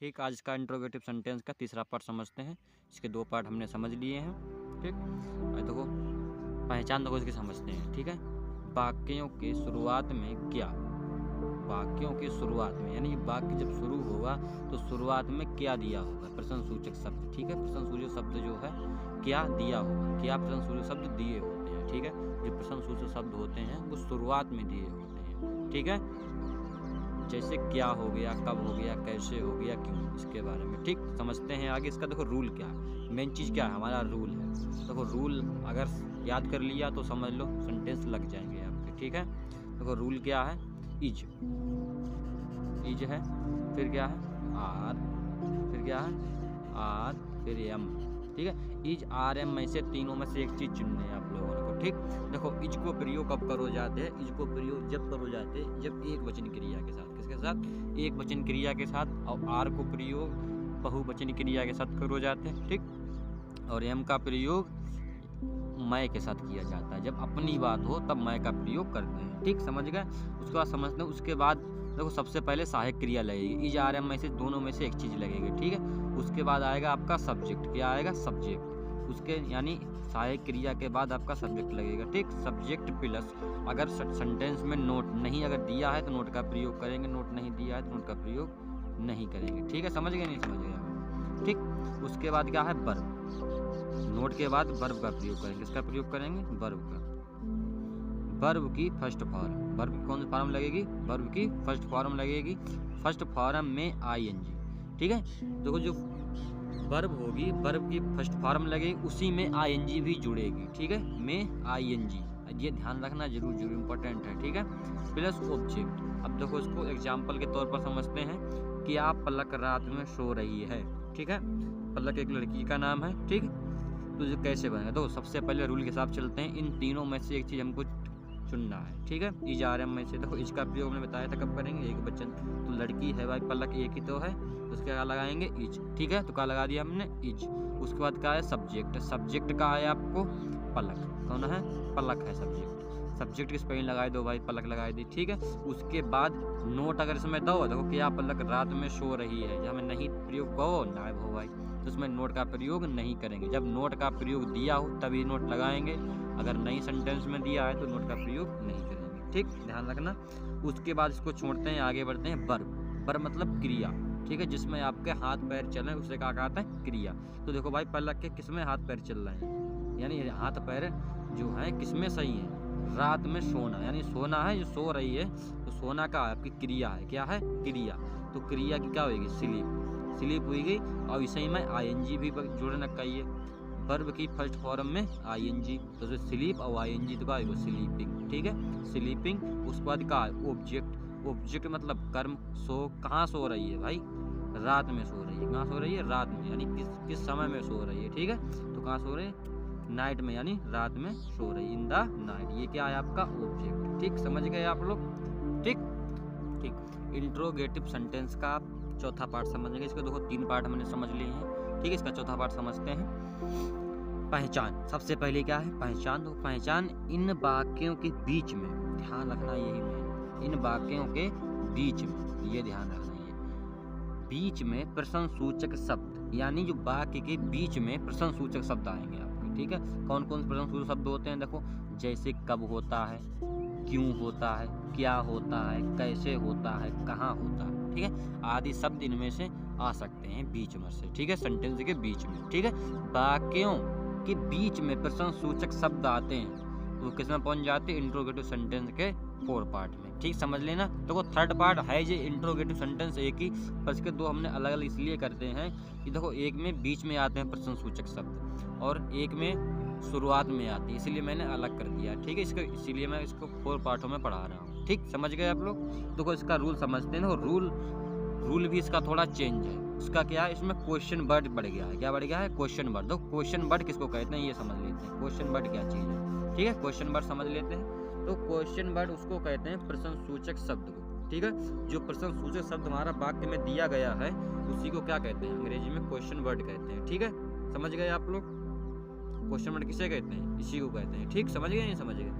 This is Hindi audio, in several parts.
ठीक, आज इसका इंट्रोगेटिव सेंटेंस का तीसरा पार्ट समझते हैं। इसके 2 पार्ट हमने समझ लिए हैं। ठीक, और देखो पहचान देखो इसकी समझते हैं। ठीक है, वाक्यों के शुरुआत में क्या, वाक्यों की शुरुआत में यानी वाक्य जब शुरू होगा तो शुरुआत में क्या दिया होगा, प्रश्नसूचक शब्द। ठीक है, प्रश्नसूचक शब्द जो है क्या दिया होगा, क्या प्रश्नसूचक शब्द दिए होते हैं। ठीक है, जो प्रश्नसूचक शब्द होते हैं वो शुरुआत में दिए होते हैं। ठीक है, जैसे क्या हो गया, कब हो गया, कैसे हो गया, क्यों, इसके बारे में। ठीक, समझते हैं आगे। इसका देखो रूल क्या है, मेन चीज़ क्या है, हमारा रूल है। देखो रूल अगर याद कर लिया तो समझ लो सेंटेंस लग जाएंगे आपके। ठीक है, देखो रूल क्या है, इज है, फिर क्या है आर, फिर क्या है आर, फिर एम। ठीक है, इज आर एम में से तीनों में से एक चीज़ चुननी है आप लोगों को। ठीक, देखो इज को प्रयोग कब करो जाते हैं, इज को प्रयोग जब करो जाते हैं जब एक वचन क्रिया के साथ, किसके साथ, एक वचन क्रिया के साथ, और आर को प्रयोग बहुवचन क्रिया के साथ करो जाते हैं। ठीक, और एम का प्रयोग मैं के साथ किया जाता है, जब अपनी बात हो तब मैं का प्रयोग करते हैं। ठीक, समझ गए। उसके बाद समझते हैं, उसके बाद देखो सबसे पहले सहायक क्रिया लगेगी, इज आर एम में से दोनों में से एक चीज़ लगेगी। ठीक है, उसके बाद आएगा आपका सब्जेक्ट, क्या आएगा सब्जेक्ट, उसके यानी सहायक क्रिया के बाद आपका सब्जेक्ट लगेगा। ठीक, सब्जेक्ट प्लस अगर सेंटेंस में नोट नहीं अगर दिया है तो नोट का प्रयोग करेंगे, नोट नहीं दिया है तो नोट का प्रयोग नहीं करेंगे। ठीक है, समझ गए नहीं समझ गए। ठीक, उसके बाद क्या है वर्ब, नोट के बाद वर्ब का प्रयोग करेंगे, किसका प्रयोग करेंगे, वर्ब का। वर्ब की फर्स्ट फॉर्म, वर्ब की कौन सी फॉर्म लगेगी, वर्ब की फर्स्ट फॉर्म लगेगी, फर्स्ट फॉर्म में आईएनजी। ठीक है, देखो जो वर्ब होगी वर्ब की फर्स्ट फॉर्म लगेगी, उसी में आईएनजी भी जुड़ेगी। ठीक है, में आईएनजी, ये ध्यान रखना जरूर इम्पोर्टेंट है। ठीक है, प्लस ऑब्जेक्ट। अब देखो इसको एग्जाम्पल के तौर पर समझते हैं कि आप पलक रात में सो रही है। ठीक है, पलक एक लड़की का नाम है। ठीक, तो जो कैसे बनेगा, तो सबसे पहले रूल के हिसाब चलते हैं, इन तीनों में से एक चीज़ हमको चुनना है। ठीक है, इज आर एम में से देखो इज का प्रयोग हमने बताया था कब करेंगे, एक वचन, तो लड़की है भाई, पलक एक ही तो है, तो उसके क्या लगाएंगे, इज। ठीक है, तो क्या लगा दिया हमने, इज। उसके बाद क्या है सब्जेक्ट, सब्जेक्ट का है आपको पलक, कौन है, पलक है सब्जेक्ट, सब्जेक्ट की स्पेलिंग लगाए दो भाई, पलक लगाई दी। ठीक है, उसके बाद नोट अगर इसमें दो, देखो क्या पलक रात में सो रही है, जब हमें नहीं प्रयोग कहो नायब हो भाई, तो उसमें नोट का प्रयोग नहीं करेंगे, जब नोट का प्रयोग दिया हो तभी नोट लगाएंगे, अगर नहीं सेंटेंस में दिया है तो नोट का प्रयोग नहीं करेंगे। ठीक, ध्यान रखना। उसके बाद इसको छोड़ते हैं, आगे बढ़ते हैं वर्ब। वर्ब मतलब क्रिया। ठीक है, जिसमें आपके हाथ पैर चल रहे हैं उसे क्या कहते हैं, क्रिया। तो देखो भाई पलक के किसमें हाथ पैर चल रहे हैं, यानी हाथ पैर जो है किसमें सही है, रात में सोना, यानी सोना है, जो सो रही है, तो सोना का आपकी क्रिया है, क्या है, क्रिया। तो क्रिया की क्या होगी, स्लीप, स्लीप हुई गई, और इसी में आईएनजी भी जोड़ना चाहिए, वर्ब की फर्स्ट फॉर्म में आईएनजी, तो जो स्लीप और आईएनजी तो क्या होगा, स्लीपिंग। ठीक है, स्लीपिंग। उसके बाद क्या है ऑब्जेक्ट, ऑब्जेक्ट मतलब कर्म, सो कहाँ सो रही है भाई, रात में सो रही है, कहाँ सो रही है, रात में, यानी किस समय में सो रही है। ठीक है, तो कहाँ सो रही है, नाइट में, यानी रात में सो रही, इन द नाइट, ये क्या है आपका ऑब्जेक्ट। ठीक, समझ गए आप लोग। ठीक, ठीक, इंट्रोगेटिव सेंटेंस का चौथा पार्ट समझेंगे। इसके देखो 3 पार्ट हमने समझ लिए हैं। ठीक है, इसका चौथा पार्ट समझते हैं। पहचान, सबसे पहले क्या है पहचान, तो पहचान इन वाक्यों के बीच में, ध्यान रखना यही में, इन वाक्यों के बीच में, ये ध्यान रखना, ये बीच में प्रश्नसूचक शब्द, यानी जो वाक्य के बीच में प्रश्नसूचक शब्द आएंगे आपके। ठीक है, कौन कौन से प्रश्नसूचक शब्द होते हैं, देखो जैसे कब होता है, क्यों होता है, क्या होता है, कैसे होता है, कहाँ होता है। ठीक है, आदि शब्द इनमें से आ सकते हैं बीच में से। ठीक है, सेंटेंस के बीच में। ठीक है, वाक्यों के बीच में प्रश्नसूचक शब्द आते हैं तो किस में पहुंच जाते हैं, इंट्रोगेटिव सेंटेंस के 4 पार्ट में। ठीक, समझ लेना। तो वो 3rd पार्ट है ये इंट्रोगेटिव सेंटेंस एक ही, पर इसके 2 हमने अलग अलग इसलिए करते हैं कि देखो एक में बीच में आते हैं प्रश्नसूचक शब्द और एक में शुरुआत में आती है, इसलिए मैंने अलग कर दिया। ठीक है, इसको इसीलिए मैं इसको 4 पार्टों में पढ़ा रहा हूँ। ठीक, समझ गए आप लोग। देखो इसका रूल समझते हैं, रूल भी इसका थोड़ा चेंज है। उसका क्या है, इसमें क्वेश्चन वर्ड बढ़ गया है। क्या बढ़ गया है, क्वेश्चन वर्ड। तो क्वेश्चन वर्ड किसको कहते हैं ये समझ लेते हैं, क्वेश्चन वर्ड क्या चीज़ है। ठीक है, क्वेश्चन वर्ड समझ लेते हैं। तो क्वेश्चन वर्ड उसको कहते हैं प्रश्नसूचक शब्द को। ठीक है, जो प्रश्नसूचक शब्द हमारा वाक्य में दिया गया है उसी को क्या कहते हैं, अंग्रेजी में क्वेश्चन वर्ड कहते हैं। ठीक है, समझ गए आप लोग, क्वेश्चन वर्ड किसे कहते हैं, इसी को कहते हैं। ठीक, समझ गए नहीं समझ गए।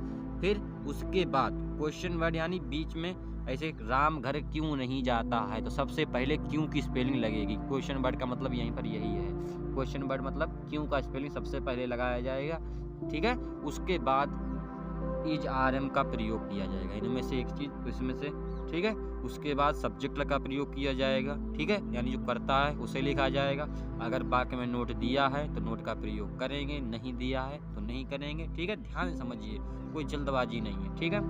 फिर उसके बाद क्वेश्चन वर्ड यानी बीच में ऐसे राम घर क्यों नहीं जाता है, तो सबसे पहले क्यों की स्पेलिंग लगेगी। क्वेश्चन वर्ड का मतलब यहीं पर यही है, क्वेश्चन वर्ड मतलब क्यों का स्पेलिंग सबसे पहले लगाया जाएगा, ठीक है। उसके बाद इज आर एम का प्रयोग किया जाएगा, इनमें से एक चीज तो इसमें से, ठीक है। उसके बाद सब्जेक्ट का प्रयोग किया जाएगा, ठीक है, यानी जो करता है उसे लिखा जाएगा। अगर वाक्य में नोट दिया है तो नोट का प्रयोग करेंगे, नहीं दिया है तो नहीं करेंगे, ठीक है। ध्यान से समझिए, कोई जल्दबाजी नहीं है, ठीक है।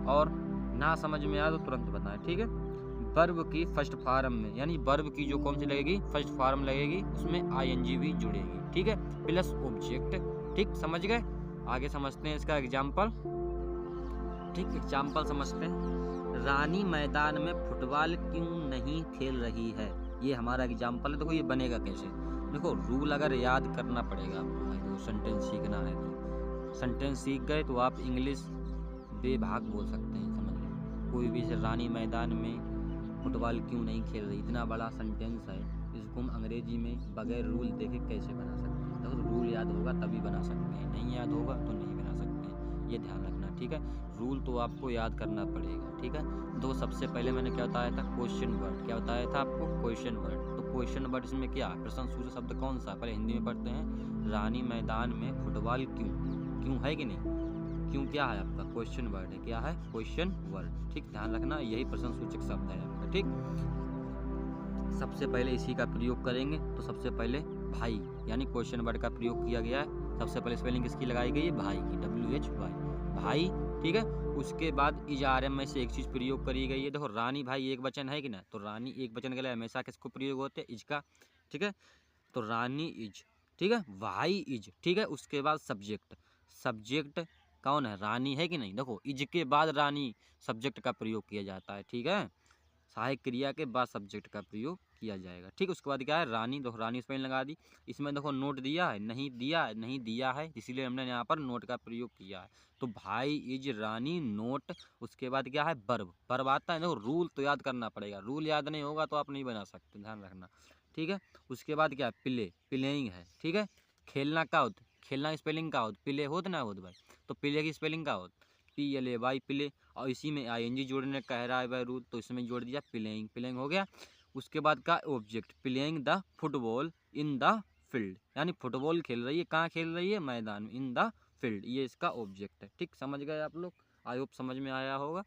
और ना समझ में आए तो तुरंत बताएं, ठीक है। वर्ब की फर्स्ट फॉर्म में, यानी वर्ब की जो कौन सी लगेगी, फर्स्ट फॉर्म लगेगी, उसमें आईएनजी भी जुड़ेगी, ठीक है, प्लस ऑब्जेक्ट, ठीक, समझ गए। आगे समझते हैं इसका एग्जाम्पल, ठीक, एग्जाम्पल समझते हैं। रानी मैदान में फुटबॉल क्यों नहीं खेल रही है, ये हमारा एग्जाम्पल है। देखो ये बनेगा कैसे, देखो रूल अगर याद करना पड़ेगा आपको भाई, तो सेंटेंस सीखना है तो सेंटेंस सीख गए तो आप इंग्लिश बेभाग बोल सकते हैं, समझ लो। कोई भी से रानी मैदान में फुटबॉल क्यों नहीं खेल रही, इतना बड़ा सेंटेंस है, इसको हम अंग्रेजी में बगैर रूल देखे कैसे बना सकते हैं। देखो रूल याद होगा तभी बना सकते हैं, नहीं याद होगा तो नहीं बना सकते हैं, ये ध्यान रखना, ठीक है। रूल तो आपको याद करना पड़ेगा, ठीक है। तो सबसे पहले मैंने क्या बताया था, क्वेश्चन वर्ड, क्या बताया था आपको, क्वेश्चन वर्ड। तो क्वेश्चन वर्ड इसमें क्या, प्रश्नसूचक शब्द कौन सा, पहले हिंदी में पढ़ते हैं। रानी मैदान में फुटबॉल क्यों, क्यों है कि नहीं, क्यों क्या है आपका, क्वेश्चन वर्ड है, क्या है, क्वेश्चन वर्ड, ठीक, ध्यान रखना, यही प्रश्नसूचक शब्द है आपका, ठीक। सबसे पहले इसी का प्रयोग करेंगे, तो सबसे पहले भाई यानी क्वेश्चन वर्ड का प्रयोग किया गया है। सबसे पहले स्पेलिंग किसकी लगाई गई है, भाई की, WHY, भाई, ठीक है। उसके बाद इज आर एम में से एक चीज प्रयोग करी गई है। देखो रानी भाई एक वचन है कि ना, तो रानी एक वचन के लिए हमेशा किसको प्रयोग होते हैं, इज का, ठीक है। तो रानी इज, ठीक है, भाई इज, ठीक है। उसके बाद सब्जेक्ट, सब्जेक्ट कौन है, रानी है कि नहीं। देखो इज के बाद रानी सब्जेक्ट का प्रयोग किया जाता है, ठीक है, सहायक क्रिया के बाद सब्जेक्ट का प्रयोग किया जाएगा, ठीक। उसके बाद क्या है, रानी, देखो रानी स्पेलिंग लगा दी। इसमें देखो नोट दिया है, नहीं दिया है, नहीं दिया है, इसीलिए हमने यहाँ पर नोट का प्रयोग किया है। तो भाई इज रानी नोट, उसके बाद क्या है, वर्ब, वर्ब आता है। देखो रूल तो याद करना पड़ेगा, रूल याद नहीं होगा तो आप नहीं बना सकते, ध्यान रखना, ठीक है। उसके बाद क्या है, प्ले, प्लेइंग है, ठीक है। खेलना का होता, खेलना की स्पेलिंग का होता, प्ले होता ना होता भाई, तो प्ले की स्पेलिंग का होता, PLAY, प्ले, और इसी में ING जोड़ने कह रहा है भाई रूल, तो इसमें जोड़ दिया प्लेइंग, प्लेइंग हो गया। उसके बाद का object, playing the football in the field, यानी फुटबॉल खेल रही है, कहाँ खेल रही है, मैदान में, इन द फील्ड, ये इसका ऑब्जेक्ट है, ठीक, समझ गए आप लोग, आई होप समझ में आया होगा।